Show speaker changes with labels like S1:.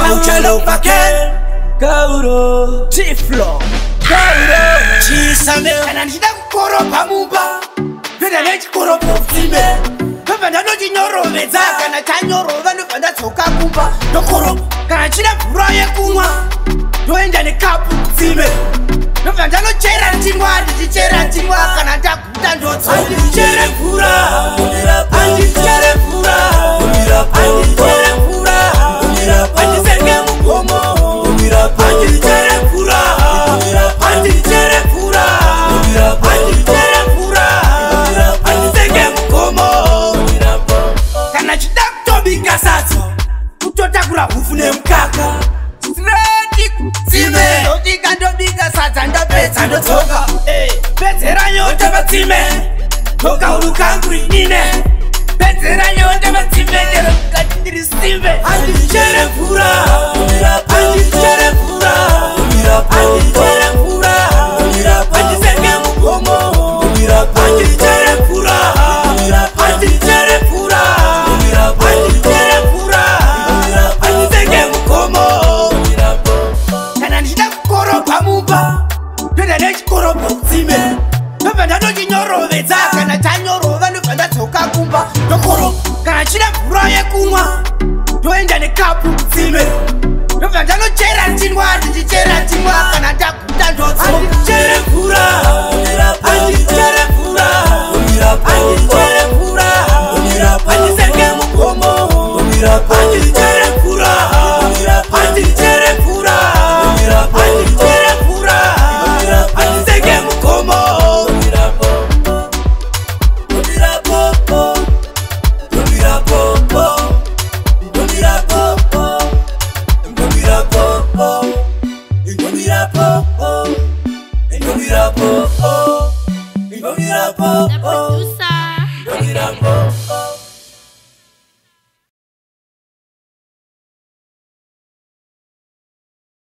S1: Kauchalo paken Kauro Tiflo Kauro Chisame Kananida kukoro pamumba Veda nechi koro pofime Vanda no jinyoro meza Kana chanyoro Vanda vanda soka kumba Nokoro Kana chida pura ye kumwa Noenda ne kapu kufime Vanda no chera chingwa Chera chingwa Kana jakuta ndoto Andi chere pura Andi chere pura Andi chere pura Andi senge mukomo Andi chere pura Andi chere pura Andi chere pura Andi senge mukomo Kana chidakto bika sato Kutota kura hufune mkaka Straight Zime Notika ndo bika sata ndo peta ndo toka Betera nyote batime Toka urukanguri nine Betera nyote batime Jero katiri sime Andi chere pura Andi chere pura Andi chere pura Andi senge mukomo Andi chere pura Andi chere pura Andi chere pura Andi senge mukomo Kana nishida kukoro pamumba Penda nechi koro putime Vanda no jinyoro veza Kana chanyoro Vanda vanda toka kumba Nokoro Kana chida pura ye kumwa Noenda ne kapu kutime Vanda no chera chingwa Chera chingwa Kana jakuta ndoto Andi chere pura Andi chere pura Andi chere pura Andi senge mukomo Andi chere pura Andi chere pura Andi chere pura Andi senge mukomo
S2: The producer.